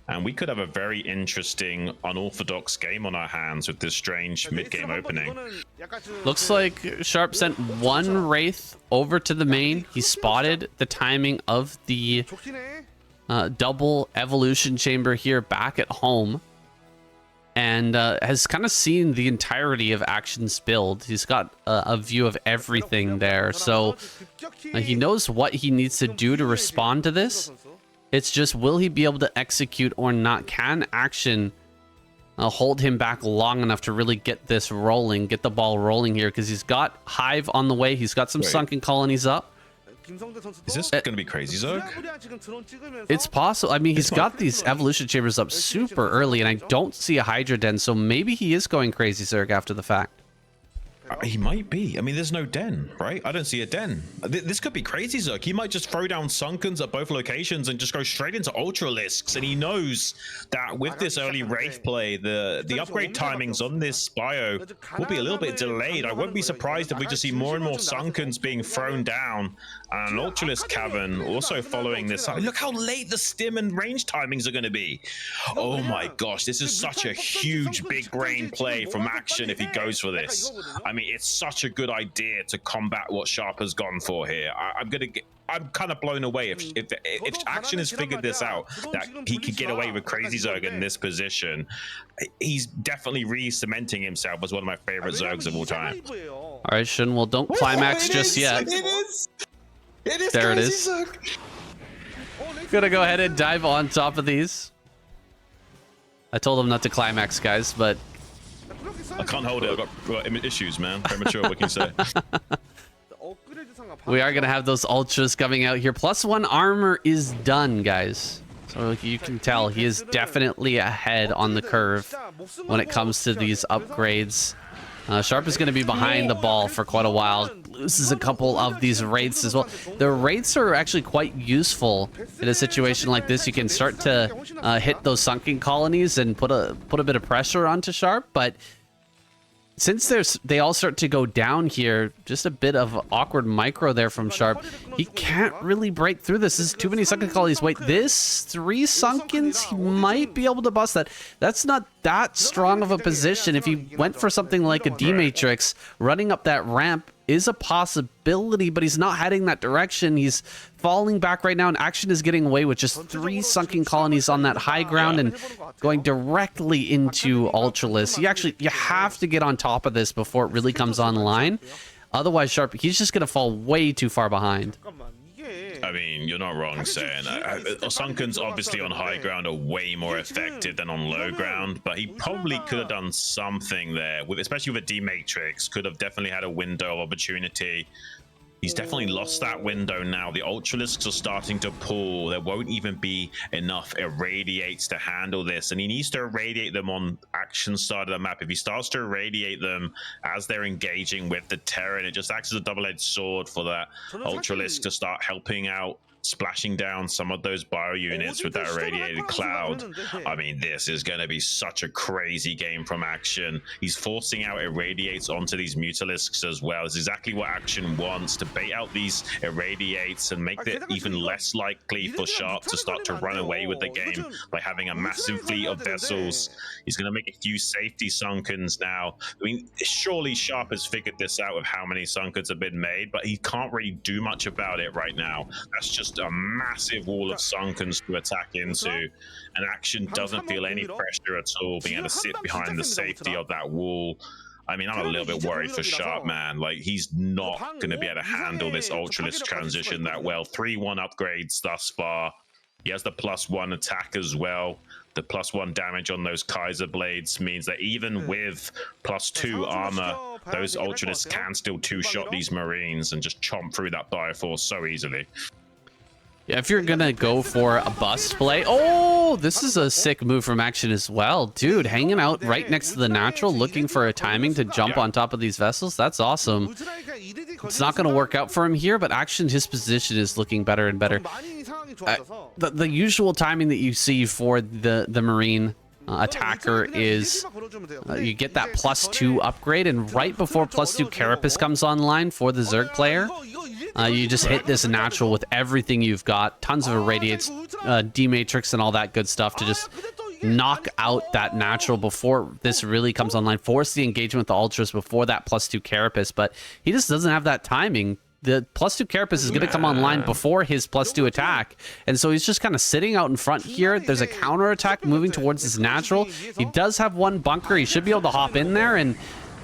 Speaker 2: and we could have a very interesting unorthodox game on our hands with this strange mid-game opening.
Speaker 1: Looks like Sharp sent one Wraith over to the main. He spotted the timing of the double evolution chamber here back at home, and has kind of seen the entirety of Action's build. He's got a view of everything there, so he knows what he needs to do to respond to this. It's just, will he be able to execute or not? Can Action hold him back long enough to really get this rolling, get the ball rolling here? Because he's got Hive on the way. He's got some sunken colonies up.
Speaker 2: Is this going to be crazy, Zerg?
Speaker 1: It's possible. I mean, he's got these evolution chambers up super early, and I don't see a Hydra Den, so maybe he is going crazy Zerg after the fact.
Speaker 2: He might be. I mean, there's no den, right? I don't see a den. This could be crazy, Zerg. He might just throw down Sunkens at both locations and just go straight into Ultralisks. And he knows that with this early Wraith play, the upgrade timings on this bio will be a little bit delayed. I won't be surprised if we just see more and more Sunkens being thrown down. And an Ultralisk Cavern also following this. Look how late the stim and range timings are going to be. Oh my gosh, this is such a huge big brain play from Action if he goes for this. I mean, it's such a good idea to combat what Sharp has gone for here. I'm kind of blown away if Action has figured this out, that he could get away with Crazy Zerg in this position. He's definitely re-cementing himself as one of my favorite Zergs of all time.
Speaker 1: All right, Xun, well, don't climax just yet.
Speaker 2: It is.
Speaker 1: There it is. Gonna go ahead and dive on top of these. I told him not to climax, guys, but
Speaker 2: I can't hold it. I've got issues, man. Premature, what can you say?
Speaker 1: We are going to have those ultras coming out here. +1 armor is done, guys. So you can tell he is definitely ahead on the curve when it comes to these upgrades. Sharp is going to be behind the ball for quite a while. Loses a couple of these wraiths as well. The wraiths are actually quite useful in a situation like this. You can start to hit those sunken colonies and put a bit of pressure onto Sharp, but since they all start to go down here, just a bit of awkward micro there from Sharp. He can't really break through this. This is too many sunken colonies. Wait, this 3 sunkens? He might be able to bust that. That's not that strong of a position. If he went for something like a D-Matrix, running up that ramp is a possibility, but he's not heading that direction. He's falling back right now, and Action is getting away with just 3 sunken colonies on that high ground and going directly into Ultralisk. You have to get on top of this before it really comes online. Otherwise, Sharp, he's just going to fall way too far behind.
Speaker 2: I mean, you're not wrong saying Sunkens obviously on high ground are way more effective than on low ground, but he probably could have done something there, especially with a D-Matrix. Could have definitely had a window of opportunity. He's definitely lost that window now. The Ultralisks are starting to pull. There won't even be enough irradiates to handle this, and he needs to irradiate them on Action side of the map. If he starts to irradiate them as they're engaging with the Terran, it just acts as a double-edged sword for that Ultralisk to start helping out, splashing down some of those bio units with that irradiated cloud. I mean, this is going to be such a crazy game from Action. He's forcing out irradiates onto these Mutalisks as well. It's exactly what Action wants, to bait out these irradiates and make it even less likely for Sharp to start to run away with the game by having a massive fleet of vessels. He's going to make a few safety sunkens now. I mean, surely Sharp has figured this out with how many sunkens have been made, but he can't really do much about it right now. That's just a massive wall of sunkens to attack into, and Action doesn't feel any pressure at all, being able to sit behind the safety of that wall. I mean, I'm a little bit worried for Sharp, man. Like, he's not going to be able to handle this Ultralisk transition that well. 3-1 upgrades thus far. He has the +1 attack as well. The +1 damage on those Kaiser blades means that even with +2 armor, those Ultralisks can still two-shot these Marines and just chomp through that Bioforce so easily.
Speaker 1: Yeah, if you're gonna go for a bust play, oh, this is a sick move from Action as well. Dude, hanging out right next to the natural, looking for a timing to jump on top of these vessels. That's awesome. It's not gonna work out for him here, but Action, his position is looking better and better. The usual timing that you see for the Marine attacker is you get that +2 upgrade, and right before +2 Carapace comes online for the Zerg player, you just hit this natural with everything you've got, tons of irradiates, D-Matrix and all that good stuff to just knock out that natural before this really comes online, force the engagement with the Ultras before that +2 Carapace, but he just doesn't have that timing. The +2 Carapace is going to come online before his +2 attack, and so he's just kind of sitting out in front here. There's a counter attack moving towards his natural. He does have one bunker. He should be able to hop in there and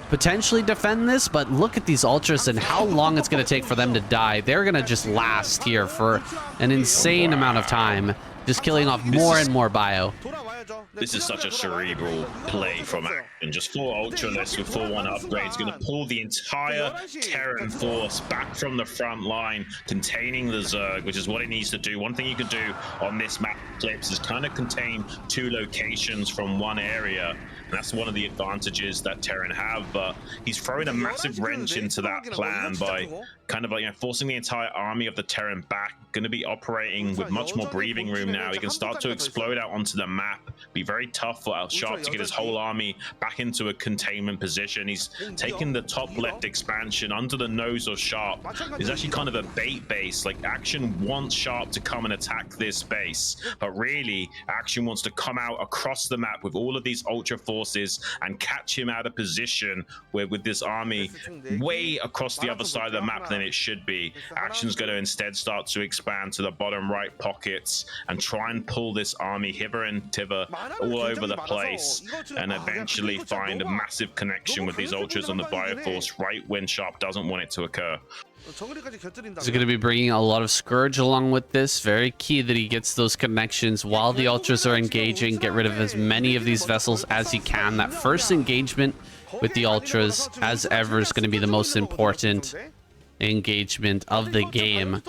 Speaker 1: potentially defend this, but look at these Ultras and how long it's going to take for them to die. They're going to just last here for an insane amount of time. just killing off more and more bio.
Speaker 2: This is such a cerebral play from Action. Just 4 Ultralists with 4-1 upgrades, going to pull the entire Terran force back from the front line, containing the Zerg, which is what it needs to do. One thing you could do on this map, Clips, is kind of contain 2 locations from one area. And that's one of the advantages that Terran have, but he's throwing a massive wrench into that plan by kind of like, forcing the entire army of the Terran back. Going to be operating with much more breathing room now. He can start to explode out onto the map. Be very tough for Sharp to get his whole army back into a containment position. He's taken the top left expansion under the nose of Sharp. It's actually kind of a bait base. Like, Action wants Sharp to come and attack this base, but really Action wants to come out across the map with all of these ultra forces and catch him out of position with this army way across the other side of the map than it should be. Action's going to instead start to expand to the bottom right pockets and try and pull this army hither and thither all over the place, and eventually find a massive connection with these ultras on the Bioforce right when Sharp doesn't want it to occur.
Speaker 1: He's going to be bringing a lot of Scourge along with this. Very key that he gets those connections while the ultras are engaging. Get rid of as many of these vessels as he can. That first engagement with the ultras, as ever, is going to be the most important engagement of the game.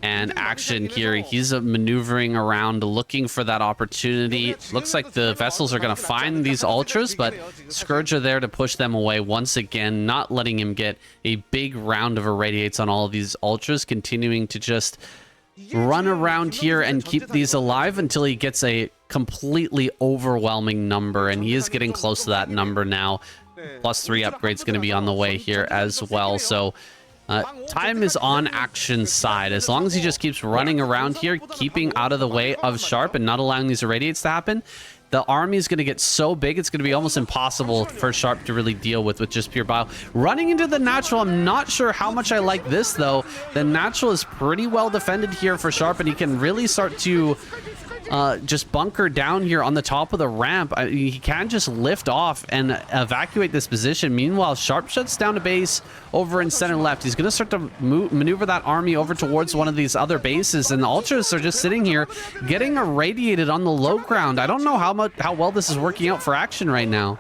Speaker 1: And Action here, he's maneuvering around looking for that opportunity. Looks like the vessels are going to find these ultras, but Scourge are there to push them away once again, not letting him get a big round of irradiates on all of these ultras, continuing to just run around here and keep these alive until he gets a completely overwhelming number, and he is getting close to that number now. +3 upgrade's going to be on the way here as well. So time is on Action's side. As long as he just keeps running around here, keeping out of the way of Sharp and not allowing these irradiates to happen, the army is going to get so big, it's going to be almost impossible for Sharp to really deal with just pure bio. Running into the natural, I'm not sure how much I like this, though. The natural is pretty well defended here for Sharp, and he can really start to just bunker down here on the top of the ramp. He can just lift off and evacuate this position. Meanwhile, Sharp shuts down a base over in center left. He's going to start to maneuver that army over towards one of these other bases, and the ultras are just sitting here getting irradiated on the low ground. I don't know how well this is working out for Action right now.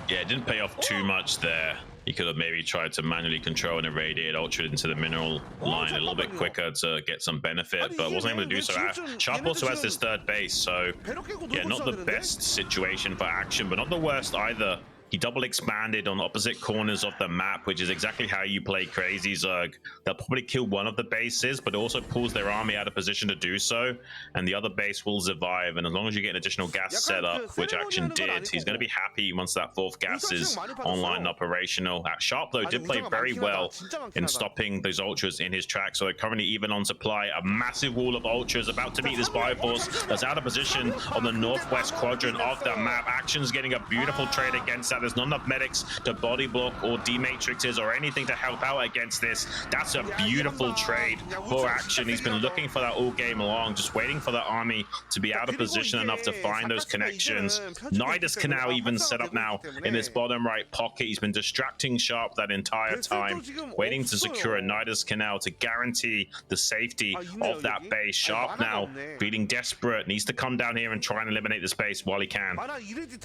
Speaker 2: Yeah, it didn't pay off too much there. He could have maybe tried to manually control and irradiate Ultra into the mineral line a little bit quicker to get some benefit, but wasn't able to do so. Sharp also has this 3rd base, so yeah, not the best situation for Action, but not the worst either. He double expanded on opposite corners of the map, which is exactly how you play Crazy Zerg. They'll probably kill one of the bases, but it also pulls their army out of position to do so, and the other base will survive. And as long as you get an additional gas setup, which Action did, he's going to be happy once that 4th gas is online and operational. Sharp, though, did play very well in stopping those ultras in his track, so they're currently even on supply. A massive wall of ultras about to meet this Bioforce that's out of position on the northwest quadrant of the map. Action's getting a beautiful trade against that. There's not enough medics to body block or dematrixes or anything to help out against this. That's a beautiful trade for Action. He's been looking for that all game long, just waiting for the army to be out of position enough to find those connections. Nidus can now even set up now in this bottom right pocket. He's been distracting Sharp that entire time, waiting to secure a Nidus Canal to guarantee the safety of that base. Sharp now feeling desperate, needs to come down here and try and eliminate the space while he can.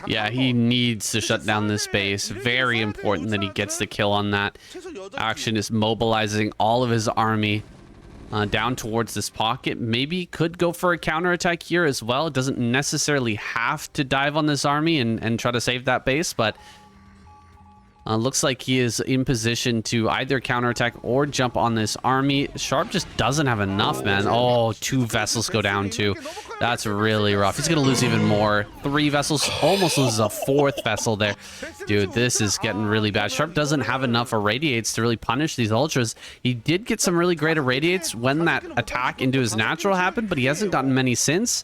Speaker 1: Yeah, he needs to shut down this base. Very important that he gets the kill on that. Action is mobilizing all of his army down towards this pocket. Maybe could go for a counterattack here as well. It doesn't necessarily have to dive on this army and try to save that base, but looks like he is in position to either counterattack or jump on this army. Sharp just doesn't have enough, man. Oh, 2 vessels go down too. That's really rough. He's going to lose even more. 3 vessels, almost loses a 4th vessel there. Dude, this is getting really bad. Sharp doesn't have enough irradiates to really punish these ultras. He did get some really great irradiates when that attack into his natural happened, but he hasn't gotten many since.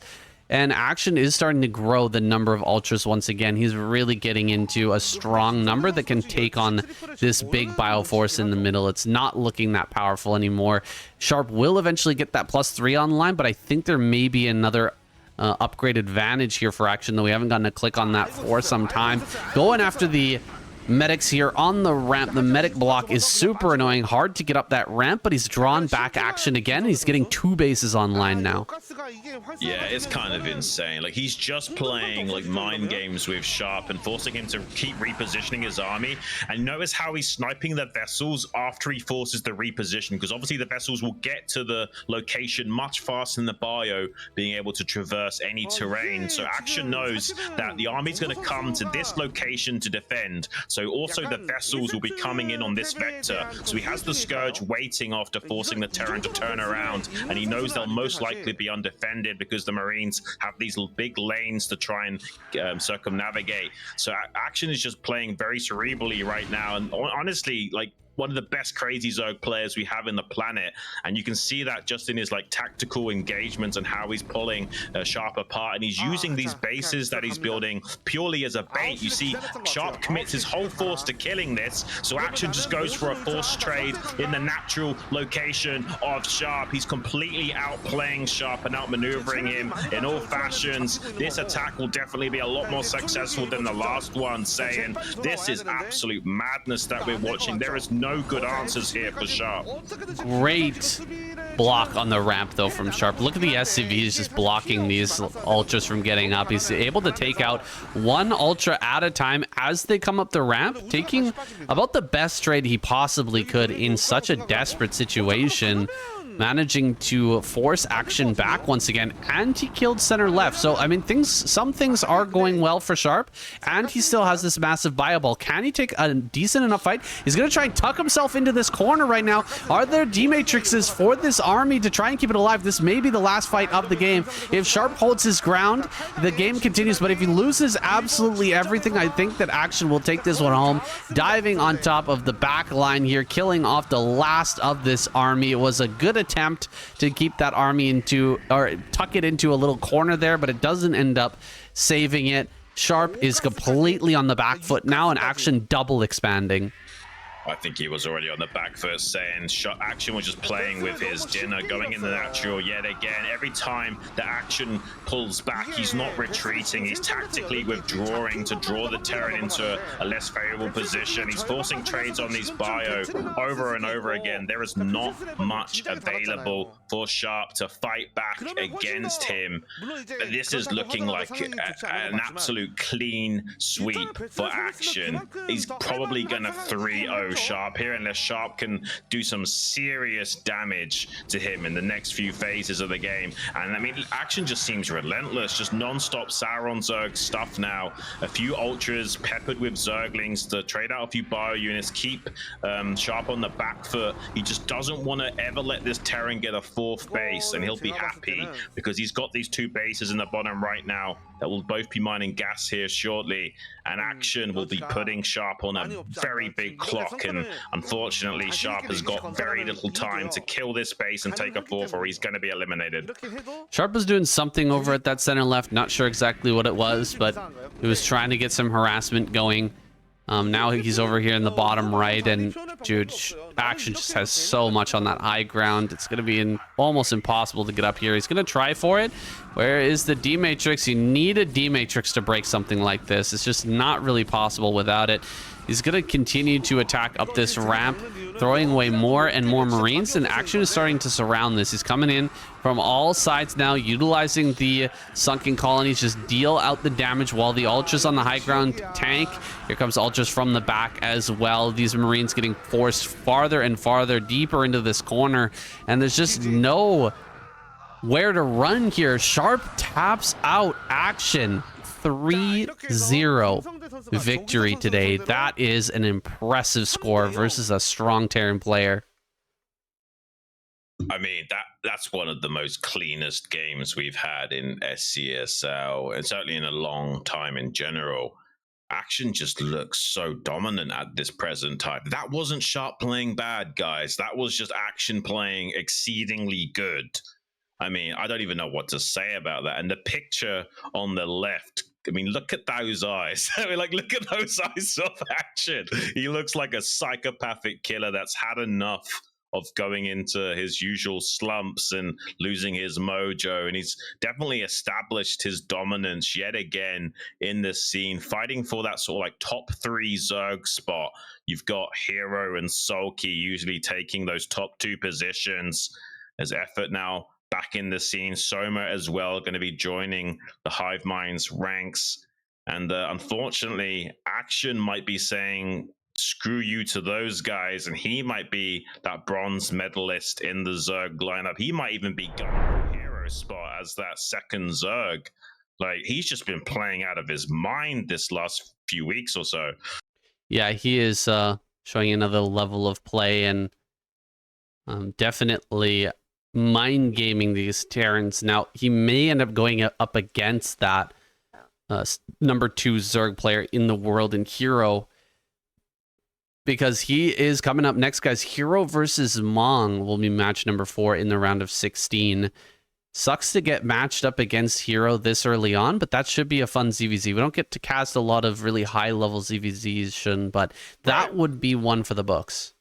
Speaker 1: And Action is starting to grow the number of ultras once again. He's really getting into a strong number that can take on this big Bioforce in the middle. It's not looking that powerful anymore. Sharp will eventually get that +3 online, but I think there may be another upgrade advantage here for Action, though we haven't gotten a click on that for some time. Going after the medics here on the ramp. The medic block is super annoying. Hard to get up that ramp, but he's drawn back Action again. He's getting 2 bases online now.
Speaker 2: Yeah, it's kind of insane. Like, he's just playing like mind games with Sharp and forcing him to keep repositioning his army. And notice how he's sniping the vessels after he forces the reposition, because obviously the vessels will get to the location much faster than the bio being able to traverse any terrain. So Action knows that the army's going to come to this location to defend. So also the vessels will be coming in on this vector. So he has the Scourge waiting after forcing the Terran to turn around, and he knows they'll most likely be undefended because the Marines have these big lanes to try and circumnavigate. So Action is just playing very cerebrally right now, and honestly, like, one of the best crazy Zerg players we have in the planet, and you can see that just in his like tactical engagements and how he's pulling Sharp apart, and he's using these bases that he's building purely as a bait. You see Sharp commits his whole force to killing this, so Action just goes for a forced trade in the natural location of Sharp. He's completely outplaying Sharp and outmaneuvering him in all fashions. This attack will definitely be a lot more successful than the last one, saying this is absolute madness that we're watching. There is no good answers here for Sharp.
Speaker 1: Great block on the ramp though from Sharp. Look at the SCVs just blocking these ultras from getting up. He's able to take out one ultra at a time as they come up the ramp, taking about the best trade he possibly could in such a desperate situation, managing to force Action back once again, and he killed center left. So I mean, some things are going well for Sharp, and he still has this massive bio ball. Can he take a decent enough fight? He's gonna try and tuck himself into this corner right now. Are there D-matrixes for this army to try and keep it alive? This may be the last fight of the game. If Sharp holds his ground, the game continues, but if he loses absolutely everything, I think that Action will take this one home, diving on top of the back line here, killing off the last of this army. It was a good attempt to keep that army into, or tuck it into a little corner there, but it doesn't end up saving it. Sharp is completely on the back foot now, and Action double expanding.
Speaker 2: I think he was already on the back foot, saying Action was just playing with his dinner, going in the natural yet again. Every time the Action pulls back, he's not retreating. He's tactically withdrawing to draw the Terran into a less favorable position. He's forcing trades on these bio over and over again. There is not much available for Sharp to fight back against him. This is looking like an absolute clean sweep for Action. He's probably going to 3-0 Sharp here, unless Sharp can do some serious damage to him in the next few phases of the game. And I mean, Action just seems relentless, just non-stop Sauron Zerg stuff now. A few ultras peppered with Zerglings to trade out a few bio units, keep Sharp on the back foot. He just doesn't want to ever let this Terran get a fourth base, and he'll be happy because he's got these two bases in the bottom right now that will both be mining gas here shortly, and Action will be putting Sharp on a very big clock, and unfortunately Sharp has got very little time to kill this base and take a fourth, or he's going to be eliminated.
Speaker 1: Sharp was doing something over at that center left, not sure exactly what it was, but he was trying to get some harassment going. Now he's over here in the bottom right, and dude, Action just has so much on that high ground. It's going to be almost impossible to get up here. He's going to try for it. Where is the D-Matrix? You need a D-Matrix to break something like this. It's just not really possible without it. He's going to continue to attack up this ramp, throwing away more and more Marines, and Action is starting to surround this. He's coming in from all sides now, utilizing the sunken colonies, just deal out the damage while the Ultras on the high ground tank. Here comes Ultras from the back as well. These Marines getting forced farther and farther deeper into this corner, and there's just no where to run here. Sharp taps out Action. 3-0 victory today. That is an impressive score versus a strong Terran player.
Speaker 2: I mean, that's one of the most cleanest games we've had in SCSL, and certainly in a long time in general. Action just looks so dominant at this present time. That wasn't Sharp playing bad, guys. That was just Action playing exceedingly good. I mean, I don't even know what to say about that. And the picture on the left, I mean, look at those eyes. I mean, like, look at those eyes of Action. He looks like a psychopathic killer that's had enough of going into his usual slumps and losing his mojo. And he's definitely established his dominance yet again in this scene, fighting for that sort of like top 3 Zerg spot. You've got Hero and Sulky usually taking those top 2 positions. There's effort now back in the scene. Soma as well, going to be joining the Hive Mind's ranks. And unfortunately, Action might be saying, screw you to those guys, and he might be that bronze medalist in the Zerg lineup. He might even be gunning for hero spot as that second Zerg. Like, he's just been playing out of his mind this last few weeks or so.
Speaker 1: Yeah, he is showing another level of play, and definitely mind gaming these Terrans. Now, he may end up going up against that number 2 Zerg player in the world in Hero, because he is coming up next, guys. Hero versus Mong will be match number 4 in the round of 16. Sucks to get matched up against Hero this early on, but that should be a fun ZVZ. We don't get to cast a lot of really high-level ZVZs, but that would be one for the books.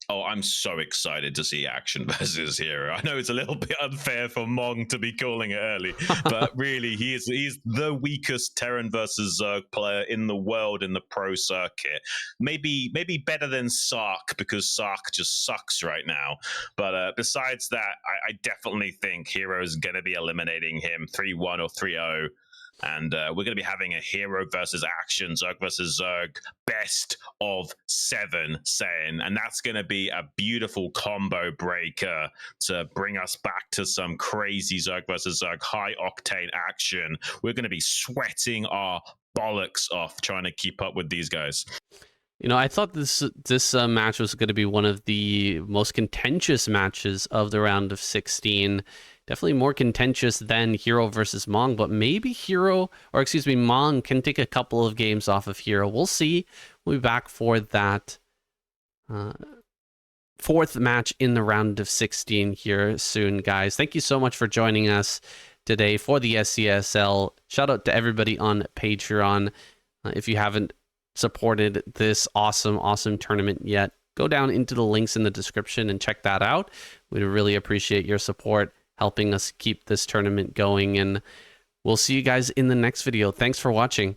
Speaker 2: Oh, I'm so excited to see Action versus Hero. I know it's a little bit unfair for Mong to be calling it early, but really, he's the weakest Terran versus Zerg player in the world in the pro circuit. Maybe better than Sark, because Sark just sucks right now. But besides that, I definitely think Hero is going to be eliminating him 3-1 or 3-0. And we're going to be having a Hero versus Action, Zerg versus Zerg, best of 7 Saiyan. And that's going to be a beautiful combo breaker to bring us back to some crazy Zerg versus Zerg high octane action. We're going to be sweating our bollocks off trying to keep up with these guys.
Speaker 1: You know, I thought this match was going to be one of the most contentious matches of the round of 16. Definitely more contentious than Hero versus Mong, but maybe Mong can take a couple of games off of Hero. We'll see. We'll be back for that 4th match in the round of 16 here soon, guys. Thank you so much for joining us today for the SCSL. Shout out to everybody on Patreon. If you haven't supported this awesome tournament yet, go down into the links in the description and check that out. We'd really appreciate your support, helping us keep this tournament going, and we'll see you guys in the next video. Thanks for watching.